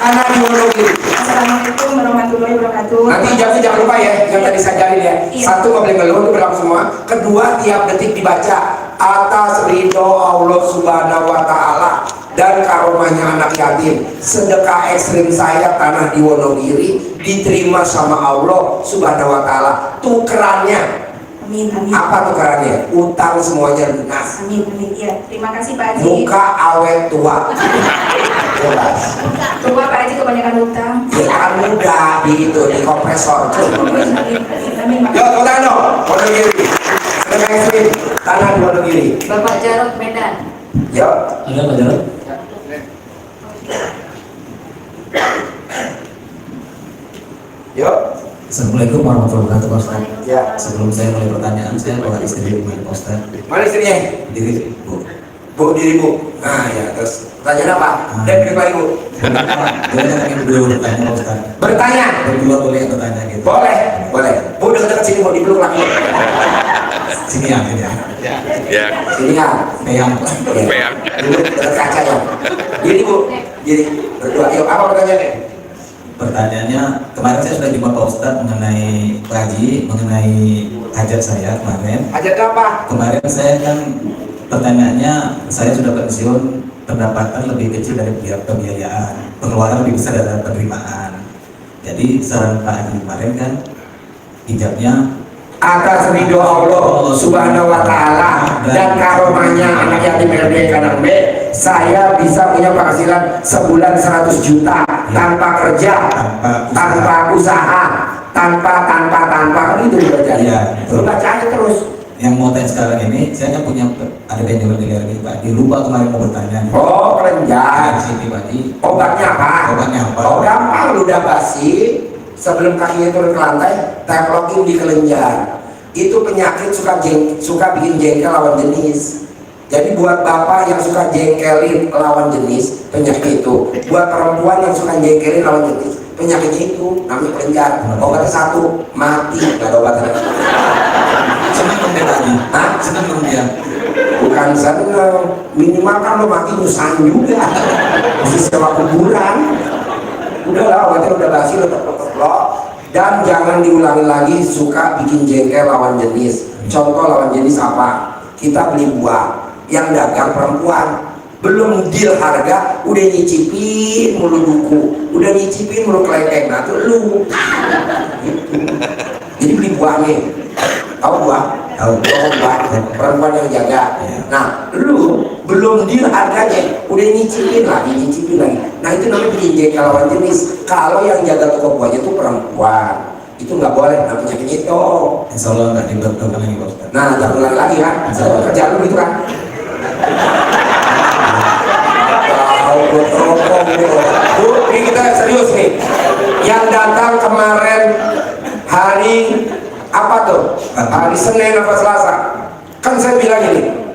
Tanah di Wonogiri. Assalamualaikum warahmatullahi wabarakatuh. Nanti jamnya jangan lupa ya, yang tadi saya ajarin ya. Iya. Satu, nggak boleh ngeluh, itu berlaku semua. Kedua, tiap detik dibaca atas ridho Allah Subhanahu Wa Taala dan karomahnya anak yatim. Sedekah ekstrim saya tanah di Wonogiri diterima sama Allah Subhanahu Wa Taala. Tukerannya Amin, amin. apa tukerannya? Utang semuanya lunas. Amin, amin. Ya, terima kasih Pak Haji. Muka awet tua. Jelas. Tua Pak Haji kebanyakan utang. Ya kan muda begitu di kompresor. Amin, amin. Pak. Yo, kota no, Wonogiri. Sedekah ekstrim tanah di Wonogiri. Bapak Jarod Medan. Yo. Ada Pak Jarod? Yo. Assalamualaikum warahmatullahi wabarakatuh Pak Ustaz. Ya. Sebelum saya mulai pertanyaan, saya bawa istri di rumah Pak Ustaz. Mana istrinya? Diri Bu. Bu, dirimu. Nah ya, terus pertanyaan apa? Dan duduk lagi Bu. Boleh kan kami berdua bertanya Pak Ustaz? Bertanya. Berdua boleh bertanya gitu. Boleh, boleh. Bu dekat-dekat sini Bu, dipeluk lagi. Sini ya, sini ya. Sini ya. Peyang. Ya. Duduk dekat kaca ya. Diri Bu, diri. Berdua. Yuk, apa pertanyaannya? Pertanyaannya, kemarin saya sudah jumpa Pak Ustaz mengenai Pak Haji, mengenai hajat saya kemarin. Hajat apa? Kemarin saya kan pertanyaannya, saya sudah pensiun, pendapatan lebih kecil dari pembiayaan, pengeluaran lebih besar dari penerimaan. Jadi saran Pak Haji kemarin kan, ijabnya Atas ridho Allah Subhanahu Wa Taala dan karomahnya anak yatim LD Kanang B, saya bisa punya penghasilan sebulan 100 juta tanpa kerja, tanpa usaha, tanpa kan itu dibaca. Iya, betul. Baca aja terus. yang mau tanya sekarang ini, saya kan punya ada benjolan di leher Pak Haji. Lupa kemarin mau bertanya. Oh, kelenjar. Sini Pak Haji. Obatnya apa? Obatnya apa? Oh, gampang, ludah basi. Sebelum kakinya turun ke lantai, templokin di kelenjar. Itu penyakit suka bikin jengkel lawan jenis. Jadi buat bapak yang suka jengkelin lawan jenis, penyakit itu. Buat perempuan yang suka jengkelin lawan jenis, penyakitnya itu namanya kelenjar. Obatnya satu, mati, nggak ada obatnya. Senang dong dia tadi. Hah? Senang dong dia. Bukan seneng, minimal kan lo mati nyusahin juga. Mesti sewa kuburan. Udahlah, obatnya udah basi, lo teplok. Dan jangan diulangi lagi suka bikin jengkel lawan jenis. Contoh lawan jenis apa? Kita beli buah, yang dagang perempuan, belum deal harga, udah nyicipin mulu duku, udah nyicipin mulu kelengkeng. Nah tuh lu gitu. Jadi beli buahnya, tahu buah? Tahu buah, perempuan yang jaga. Nah lu belum deal harganya, udah nyicipin lagi. Nah itu namanya bikin jengkel lawan jenis. Kalau yang jaga toko buahnya itu perempuan, itu nggak boleh, namanya penyakit itu. Insya Allah nggak diberitahukan lagi Pak Ustaz. Nah jangan ulang lagi kan, kerjaan lu gitu kan. Bu, ini kita serius nih. Yang datang kemarin hari apa tuh? Hari Senin apa Selasa? Kan saya bilang ini,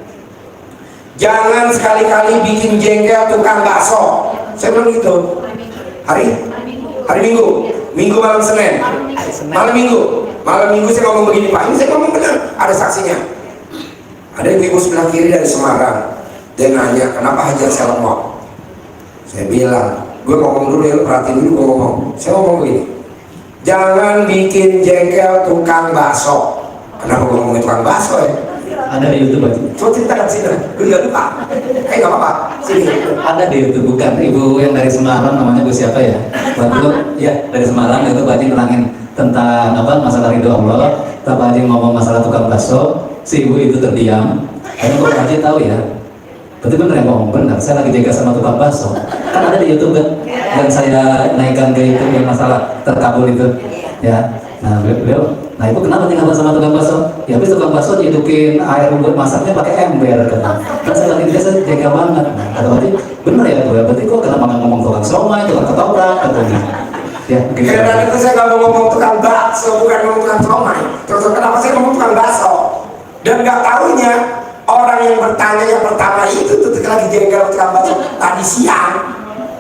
jangan sekali-kali bikin jengkel tukang bakso. Saya bilang gitu. Hari Minggu malam Senin, malam Minggu saya ngomong begini Pak. Ini saya ngomong benar, ada saksinya. Ada ibu sebelah kiri dari Semarang. Dia nanya, kenapa hajar saya lemot? Saya bilang, gue ngomong dulu ya, lu perhatiin dulu gue ngomong. Saya ngomong begini, jangan bikin jengkel tukang bakso. Kenapa gue ngomongin tukang bakso ya? Ada di YouTube Pak Haji. Coba ceritakan sini, lu lihat lupa. Nggak apa-apa, sini. Ada di YouTube, bukan ibu yang dari Semarang, namanya Bu siapa ya? Waktu ya dari Semarang itu Pak Haji nerangin tentang apa masalah ridho Allah. Pak Haji ngomong masalah tukang bakso, si ibu itu terdiam. Karena Pak Haji tahu ya, berarti benar yang ngomong benar. Saya lagi jaga sama tukang bakso. Kan ada di YouTube kan, dan saya naikkan ke YouTube yang masalah terkabul itu, ya. Nah beliau, nah ibu kenapa tinggal sama tukang bakso? Ya habis tukang bakso nyedukin air buat masaknya pakai ember kata. Kan saya lagi biasa jaga banget. Nah, kata berarti benar ya tuh ya. Berarti kok kenapa nggak ngomong tukang somai, tukang ketoprak katanya. Ya, gitu. Karena itu saya nggak mau ngomong tukang bakso, bukan ngomong tukang somai. Terus kenapa saya ngomong tukang bakso? Dan nggak tahunya orang yang bertanya yang pertama itu tuh lagi jengkel tukang bakso tadi siang.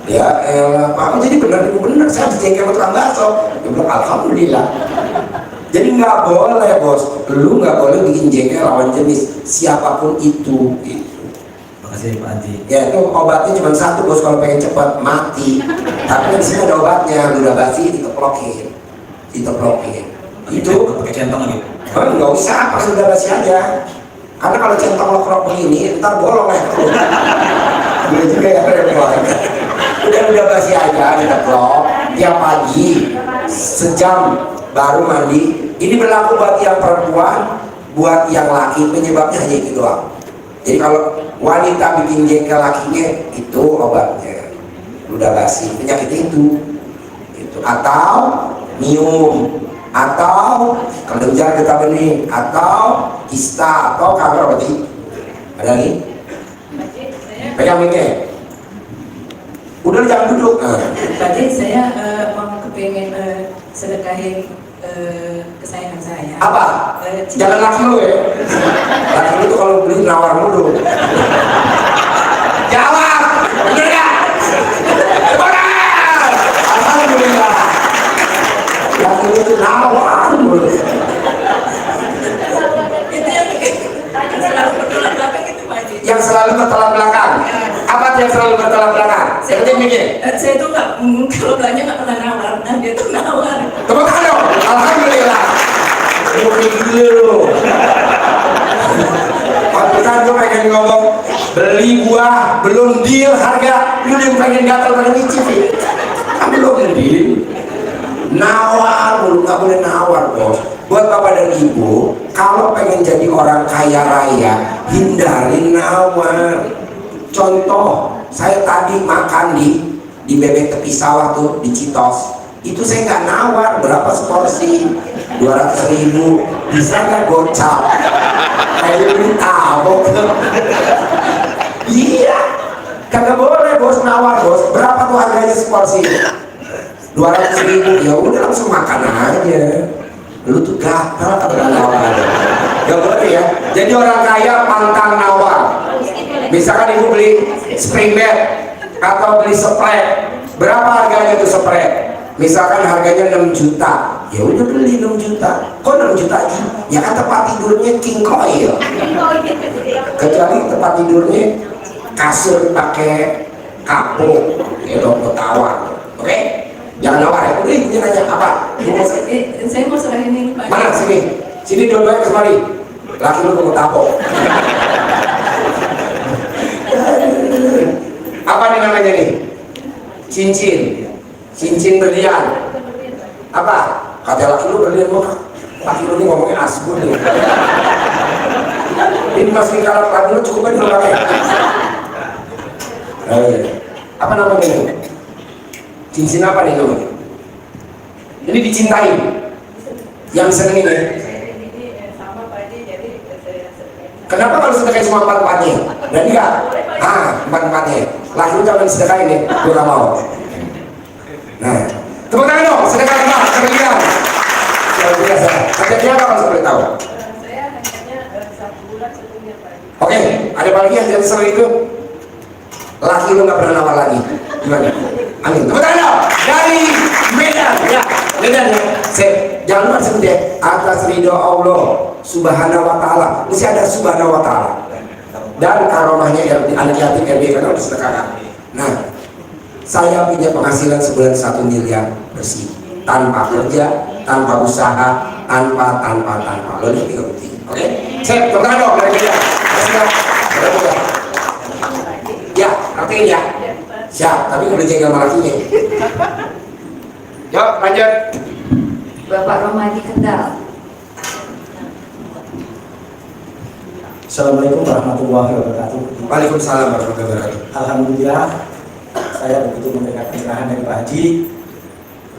Ya elah, Pak, jadi benar saya dijengkel tukang bakso. Dia bilang alhamdulillah. Jadi nggak boleh bos, lu nggak boleh bikin jengkel lawan jenis siapapun itu. Gitu. kasih Pak Haji. Ya itu obatnya cuma satu bos, kalau pengen cepat mati. Tapi di sini ada obatnya, udah basi diteplokin. Itu pakai centong lagi. nggak usah, pas udah basi aja. Karena kalau centong lokrok begini, ntar bolong ya. Gitu juga ya repot. Udah basi aja diteplok tiap pagi sejam baru mandi. Ini berlaku buat yang perempuan, buat yang laki, penyebabnya hanya itu doang. Jadi kalau wanita bikin jengkel lakinya, itu obatnya udah basi, penyakit itu. Atau minum, atau kelenjar getah bening, atau kista, atau kanker berarti. Ada lagi? Pegang mic-nya. Udah jangan duduk. Tadi saya mau kepengen sedekahin kesayangan saya. Apa? Jangan laki lu ya. Laki lu tuh kalau beli nawar mulu. Jawab. Bener gak? Bener. Alhamdulillah. Laki lu tuh nawar mulu. Itu yang selalu bertolak belakang itu Pak Haji. Yang selalu bertolak belakang. Apa tuh yang selalu bertolak belakang? Seperti mikir. Saya tuh nggak, kalau belanja nggak pernah nawar, nah dia tuh nawar. Tepuk tangan dong. Alhamdulillah. Lu gila lu. Waktu kan gue pengen ngomong beli buah belum deal harga, lu yang pengen gatal pengen nyicip ya. Kan belum deal. Nawar lu nggak boleh nawar bos. Buat bapak dan ibu, kalau pengen jadi orang kaya raya, hindarin nawar. Contoh, saya tadi makan di bebek tepi sawah tuh di Citos. Itu saya nggak nawar, berapa seporsi? 200.000. Bisa nggak gocap? Kayak beli tabok. Iya, kagak boleh bos nawar bos. Berapa tuh harganya seporsi? 200.000. Ya udah langsung makan aja. Lu tuh gatal kalau nawar. Gak boleh ya. Jadi orang kaya pantang nawar. Misalkan ibu beli spring bed atau beli spray, berapa harganya tuh spray? Misalkan harganya 6 juta, ya udah beli 6 juta. Kok 6 juta aja? Ya kan tempat tidurnya king coil. Kecuali tempat tidurnya kasur pakai kapuk, ya dong ketawar. Oke? Jangan nawar ya. Udah ibunya nanya apa? Saya mau serahin ini Pak. Mana sini? Sini dua-duanya kemari. Laki lu mau tapok. Apa nih namanya nih? Cincin berlian. Apa? Kata laki lu berlian mau? Laki lu nih ngomongnya asbun nih. Ini masih kalau laki lu cukup aja pakai. Apa namanya nih? Cincin apa nih namanya? Ini dicintai. Yang seneng ini. Kenapa kalau sedekain semua empat-empatnya? Berarti gak? Empat-empatnya. Laki lu jangan sedekain ya, gue gak mau. Nah, tepuk tangan dong, sedekah apa? Sedekah. Luar biasa. Sedekahnya apa kalau boleh tahu? Saya hanya 1 bulan sebelumnya Pak. Oke, ada apa lagi yang jadi seru itu? Laki lu gak pernah nawar lagi. Gimana? Amin. Tepuk tangan dong. Dari Medan, ya. Medan ya. Jangan lupa sebut ya. Atas ridho Allah Subhanahu wa ta'ala. Mesti ada Subhanahu wa ta'ala. Dan karomahnya anak yatim LB karena harus sedekahkan. Nah, saya punya penghasilan sebulan 1 miliar bersih, tanpa kerja, tanpa usaha, tanpa. Lo ini bukti. Oke? Saya tepuk tangan dong dari media. Ya, artinya ya. Siap, tapi udah jengkel sama lakinya. Yuk, lanjut. Bapak Romadi Kendal. Assalamualaikum warahmatullahi wabarakatuh. Waalaikumsalam warahmatullahi wabarakatuh. Alhamdulillah, saya begitu mendengar pencerahan dari Pak Haji.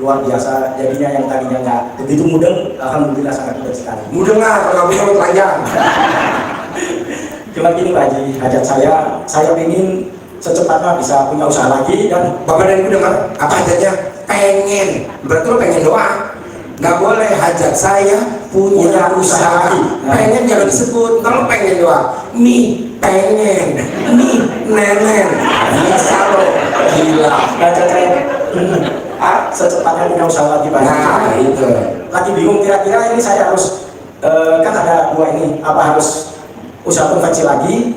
Luar biasa, jadinya yang tadinya nggak begitu mudeng, alhamdulillah sangat mudah sekali. Mudah nggak kalau bisa telanjang. Cuma gini Pak Haji, hajat saya ingin secepatnya bisa punya usaha lagi dan Bapak dan Ibu dengar apa hajatnya? Pengen. Berarti lo pengen doang. Nggak boleh hajat saya punya usaha. Pengen jangan disebut. Kalau pengen doang. Nih pengen. Nih nenen. Bisa lo. Gila. hajat saya secepatnya punya usaha lagi Pak Haji. Nah itu. Lagi bingung kira-kira ini saya harus kan ada 2 ini, apa harus usaha konveksi lagi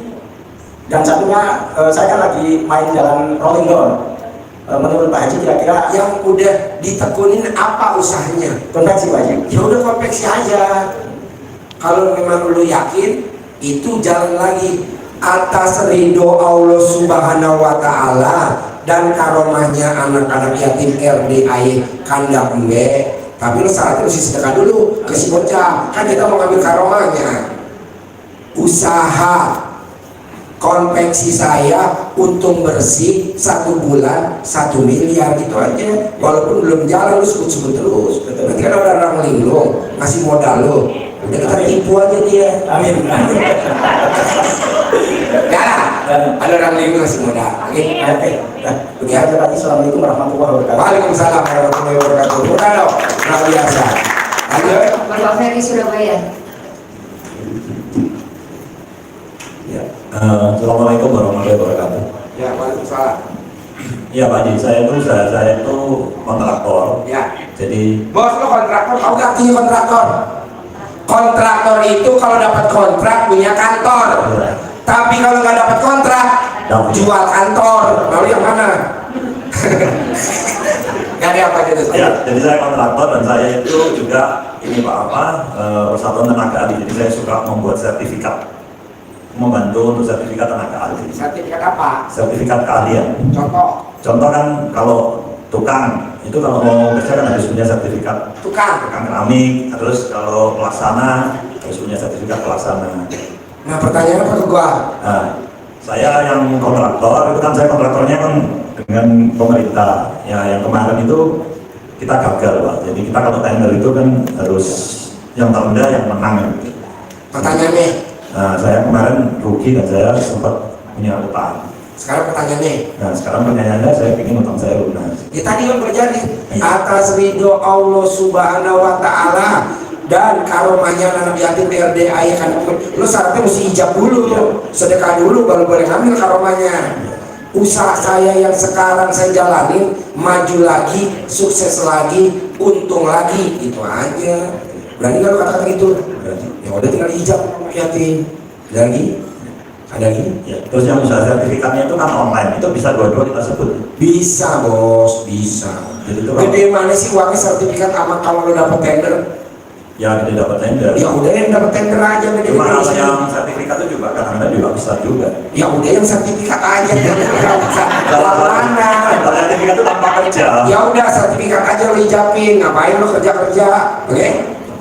Dan satunya, saya kan lagi main jalan rolling door. Menurut Pak Haji kira-kira Yang udah ditekunin apa usahanya? konveksi Pak Haji? Ya udah konveksi aja. Kalau memang lu yakin, itu jalan lagi atas ridho Allah Subhanahu wa Ta'ala dan karomahnya anak-anak yatim RDAI Kandang Embe. Tapi lu syaratnya mesti sedekah dulu ke si bocah. Kan kita mau ngambil karomahnya. Usaha konveksi saya untung bersih 1 bulan 1 miliar gitu aja. Walaupun belum jalan lu sebut-sebut terus. Nanti kan ada orang linglung ngasih modal lu. Udah kita tipu aja dia. Amin. Ya, ada orang linglung ngasih modal. Oke. Begitu aja Pak Haji. Assalamualaikum warahmatullahi wabarakatuh. Waalaikumsalam warahmatullahi wabarakatuh. Bukan dong, luar biasa. Lanjut. Bapak Ferry Surabaya. Ya. Assalamualaikum warahmatullahi wabarakatuh. Ya, waalaikumsalam. Iya Pak Haji, saya itu kontraktor. Ya. Jadi Bos lo kontraktor, kau gak artinya kontraktor? Kontraktor itu kalau dapat kontrak punya kantor. Tapi kalau nggak dapat kontrak, jual kantor. Lalu yang mana? Gak ada apa gitu. ya, jadi saya kontraktor dan saya itu juga ini Pak Persatuan Tenaga Ahli. Jadi saya suka membuat sertifikat, membantu untuk sertifikat tenaga ahli. Sertifikat apa? Sertifikat keahlian. Contoh kan kalau tukang itu kalau mau kerja kan harus punya sertifikat tukang keramik, terus kalau pelaksana harus punya sertifikat pelaksana. Nah pertanyaannya apa ke gua? Nah, saya yang kontraktor itu kan saya kontraktornya kan dengan pemerintah. Ya yang kemarin itu kita gagal Pak. Jadi kita kalau tender itu kan harus yang terendah yang menang. Pertanyaannya? Nah saya kemarin rugi dan saya sempat punya utang. Sekarang pertanyaannya? Nah sekarang pertanyaannya saya ingin utang saya lunas. Ya tadi kan terjadi atas ridho Allah Subhanahu wa Ta'ala dan karomahnya anak yatim RDAI kan. Lo syaratnya mesti hijab dulu, sedekah dulu baru boleh ngambil karomahnya. Usaha saya yang sekarang saya jalanin maju lagi, sukses lagi, untung lagi, itu aja. Berani nggak lo kata-kata gitu? Ya udah tinggal hijab yatim. Ada lagi? Ada lagi? Ya, terus yang usaha sertifikatnya itu kan online, itu bisa dua-dua kita sebut. Bisa bos, bisa. Jadi itu Gede mana sih uangnya sertifikat amat kalau lo dapet tender? ya kita dapat tender. Ya udah yang dapat tender aja. Cuma kalau yang sertifikat itu juga kadang-kadang juga besar juga. Ya udah yang sertifikat aja, nggak usah mana. Kalau sertifikat itu tanpa kerja. Ya udah sertifikat aja lo hijabin, ngapain lo kerja-kerja, oke?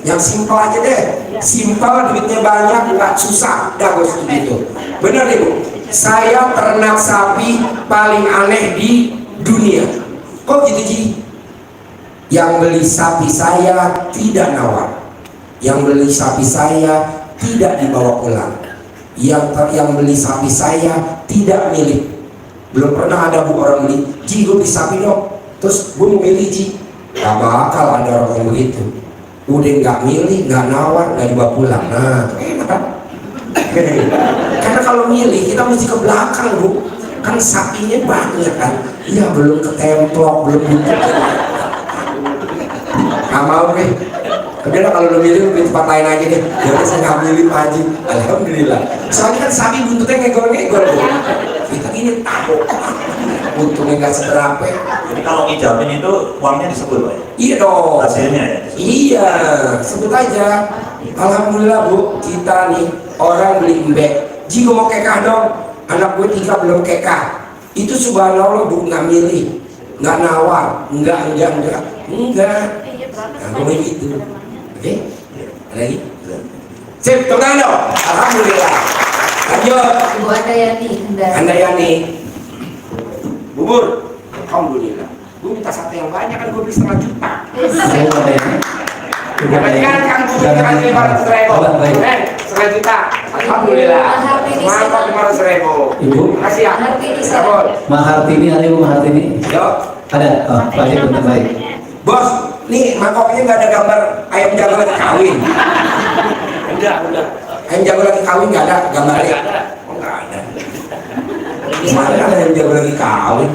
Yang simpel aja deh, simpel duitnya banyak, nggak susah, dah bos gitu. Bener nih Bu, saya ternak sapi paling aneh di dunia. Kok gitu Ji? Yang beli sapi saya tidak nawar, yang beli sapi saya tidak dibawa pulang, yang beli sapi saya tidak milik. Belum pernah ada Bu orang beli, Ji gue beli sapi dong, terus gue mau milih Ji, gak bakal ada orang yang begitu. Udah nggak milih, nggak nawar, nggak dibawa pulang. Nah enak kan? Karena kalau milih kita mesti ke belakang Bu, kan sapinya banyak kan, ya belum ketemplok, belum ditutup. Gak mau deh. Udah kalau lo milih lebih tempat lain aja deh. Jadi saya nggak milih Pak Haji. Alhamdulillah. Soalnya kan sapi buntutnya ngegor-ngegor. Kita gini tahu. Untungnya nggak seberapa. Jadi kalau ijabin itu uangnya disebut Pak? Iya dong. Hasilnya ya? Disebut. Iya, sebut aja. Alhamdulillah Bu, kita nih orang beli embek. Ji gue mau kekah dong. Anak gue 3 belum kekah. Itu subhanallah Bu, nggak milih, nggak nawar, enggak. Nah, gue gitu. Oke? Ada lagi? Sip, tepuk tangan dong. Alhamdulillah. Lanjut. Ibu Andayani, Andayani. Bubur. Alhamdulillah. Gue minta sate yang banyak kan gue beli 500 juta. Berarti kan Kang Bubur kan 500.000. 1 juta. Alhamdulillah. Mantap 500.000. Ibu. Makasih ya. Mahartini, ada Ibu Mahartini? Yuk. Ada. Oh, Pak Haji betul baik. Bos, nih mangkoknya nggak ada gambar ayam jago lagi kawin. Udah. Ayam jago lagi kawin nggak ada gambarnya. Oh nggak ada. Mana ada ayam jago lagi kawin?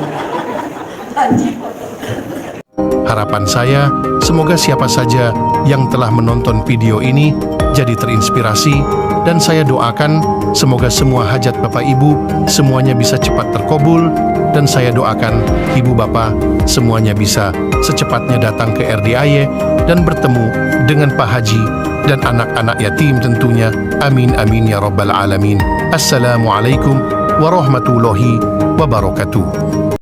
Harapan saya, semoga siapa saja yang telah menonton video ini jadi terinspirasi, dan saya doakan semoga semua hajat Bapak Ibu semuanya bisa cepat terkabul, dan saya doakan Ibu Bapak semuanya bisa secepatnya datang ke RDIY dan bertemu dengan Pak Haji dan anak-anak yatim tentunya. Amin amin ya rabbal alamin. Assalamualaikum warahmatullahi wabarakatuh.